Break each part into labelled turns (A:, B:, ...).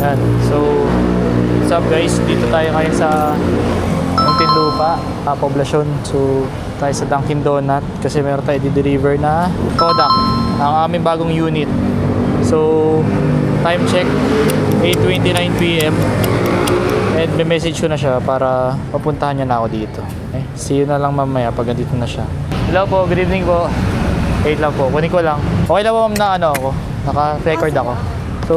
A: Yan. So, what's up guys? Dito tayo ngayon sa Muntinlupa, poblasyon. So, tayo sa Dunkin Donut kasi meron tayo di-deliver na Kodak, ang aming bagong unit. So, time check 8:29 PM and may message ko na siya para papuntahan niya na ako dito. Okay? See you na lang mamaya pag nandito na siya. Hello po, good evening po. Wait lang po, kunin ko lang. Okay lang po ma'am na ano ako, naka-record ako. So,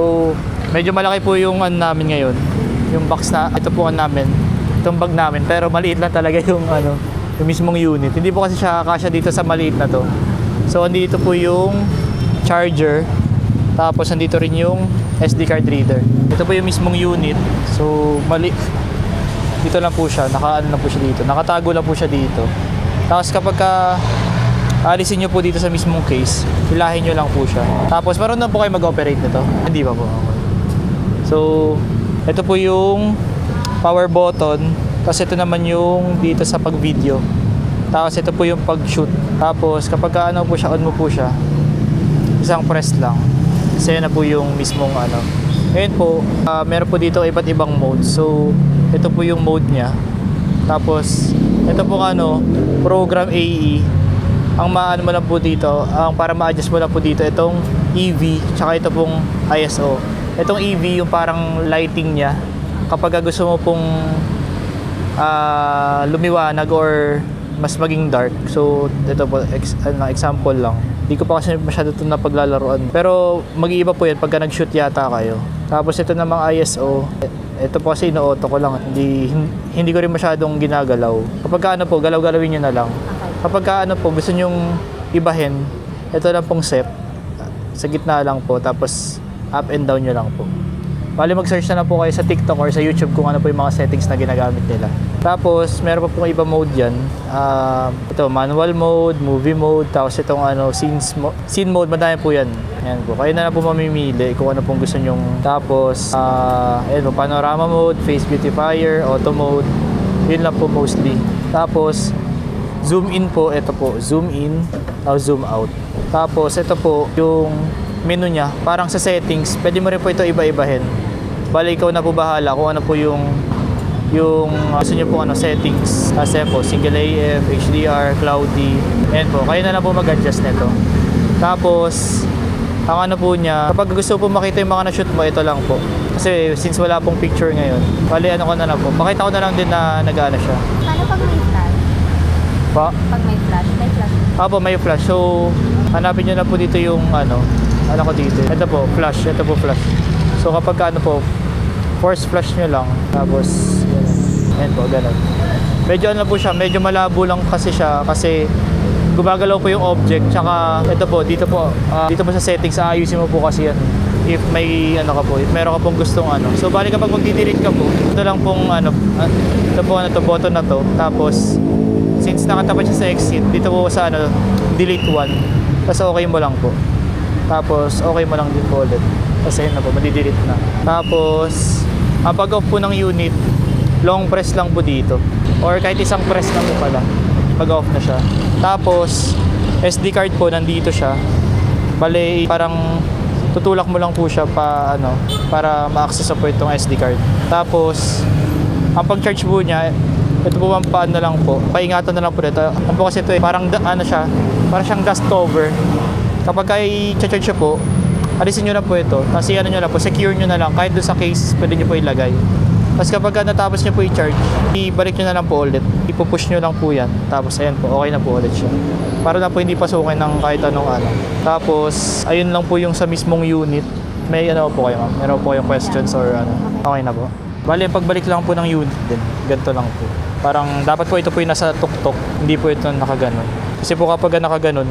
A: medyo malaki po yung namin ngayon. Yung box na, ito po namin, itong bag namin. Pero maliit lang talaga yung yung mismong unit. Hindi po kasi siya kasya dito sa maliit na to. So, andito po yung charger. Tapos, andito rin yung SD card reader. Ito po yung mismong unit. So, dito lang po siya. Naka-ano lang po siya dito. Nakatago lang po siya dito. Tapos, kapag alisin nyo po dito sa mismong case, hilahin nyo lang po siya. Tapos, marunong po kayo mag-operate nito. Hindi pa po. So, ito po yung power button. Tapos, ito naman yung dito sa pag-video. Tapos, ito po yung pag-shoot. Tapos, kapag ano po siya, on mo po siya, isang press lang. Kasi na po yung mismong ano. Ngayon po, meron po dito iba't ibang mode. So, ito po yung mode niya. Tapos, ito po program AE. Ang maano mo lang po dito, para ma-adjust mo lang po dito, itong EV, tsaka ito pong ISO. Itong EV, yung parang lighting niya. Kapag gusto mo pong lumiwanag or mas maging dark. So, ito po, example lang. Hindi ko pa kasi masyado ito na paglalaruan. Pero, mag-iiba po yan pagka nag-shoot yata kayo. Tapos, ito namang ISO. Ito po kasi ino-auto ko lang. Hindi ko rin masyadong ginagalaw. Kapag po, galaw-galawin nyo na lang. Kapag po, gusto nyong ibahin, ito lang pong set. Sa gitna lang po. Tapos, up and down nyo lang po. Bali mag-search na lang po kayo sa TikTok or sa YouTube kung ano po yung mga settings na ginagamit nila. Tapos, meron pa pong iba mode yan. Ito, manual mode, movie mode, tapos itong scene mode, madami po yan. Ayan po. Kayo na lang po mamimili kung ano pong gusto nyong. Tapos, ayan po, panorama mode, face beautifier, auto mode. Yun lang po mostly. Tapos, zoom in po, ito po, zoom in, o zoom out. Tapos, ito po, yung menu niya, parang sa settings, pwede mo rin po ito iba-ibahin. Bali, ikaw na po bahala kung ano po yung gusto nyo po settings. Kasi po, single AF, HDR, cloudy. Ayan po, kayo na lang po mag-adjust nito. Tapos, ang po niya, kapag gusto po makita yung mga na-shoot mo, ito lang po. Kasi since wala pong picture ngayon, bali ko na lang po. Pakita ko na lang din na nag-ano siya.
B: Paano pag may flash?
A: Pa?
B: Pag may flash? May flash?
A: Po, may flash. So, hanapin nyo na po dito yung ano ko dito. Ito po, flash. Ito po, flash. So, kapag po, force flash nyo lang. Tapos, yan po, ganun. Medyo po siya, medyo malabo lang kasi siya kasi gumagalaw po yung object. Tsaka, ito po, dito po sa settings, aayusin mo po kasi yan. If may if meron ka pong gustong So, bali kapag magdi-delete ka po, ito lang pong ito po, button na to. Tapos, since nakatapat siya sa exit, dito po sa delete one. Tapos, okay mo lang po. Tapos, okay mo lang din po ulit. Kasi yun na po, madidelete na. Tapos, ang pag-off po ng unit, long press lang po dito. Or kahit isang press lang po pala. Pag-off na siya. Tapos, SD card po, nandito siya. Bale, parang tutulak mo lang po siya para ma-access po itong SD card. Tapos, ang pag-charge po niya, ito po paano na lang po. Paingatan na lang po dito. Ano po kasi ito parang siya, parang siyang dust cover. Kapag i-charge siya po, alisin nyo na po ito. Kasi nyo na po, secure nyo na lang. Kahit doon sa case, pwede nyo po ilagay. Tapos kapag natapos nyo po i-charge, ibalik nyo na lang po ulit. Ipupush nyo lang po yan. Tapos ayan po, okay na po ulit siya. Para na po hindi pasukin ng kahit anong Tapos, ayun lang po yung sa mismong unit. May po kayo ma'am? Meron po kayong questions or Okay na po. Bali, pagbalik lang po ng unit din. Ganito lang po. Parang dapat po ito po yung nasa tuktok. Hindi po ito nakaganon. Kasi po kapag nakaganon,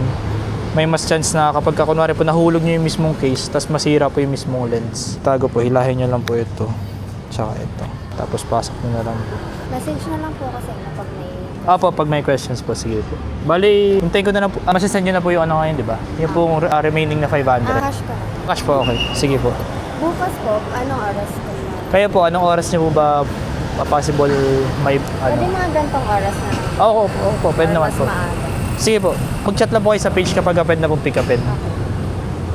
A: may mas chance na kapag kunwari po nahulog nyo yung mismong case, tapos masira po yung mismong lens. Tago po, hilahin nyo lang po ito. Tsaka ito. Tapos pasok nyo na lang po.
B: Message na lang po kasi pag may...
A: Pag may questions po, sige po. Bali, hintayin ko na lang po. Masasend nyo na po yung ngayon, di ba? Yung pong remaining na 500.
B: Cash ka.
A: Cash po, okay. Sige po.
B: Bukas po, anong oras po?
A: Kaya po, anong oras nyo po ba possible may
B: Pwede mga gantong oras na.
A: Oo, pwede naman po.
B: Maaga.
A: Sige po, mag-chat lang po kayo sa page kapag pwede na pong pick upin.
B: Okay.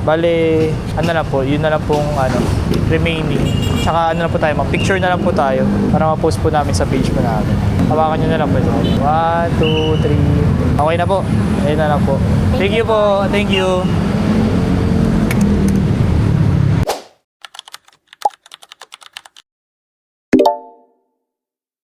A: Bale, ano na lang po, yun na lang pong remaining. Tsaka ano na po tayo, mag-picture na lang po tayo para ma-post po namin sa page po namin. Hawakan nyo na lang po ito. 1, 2, 3. Okay na po. Ayun na lang po. Thank you po. Thank you.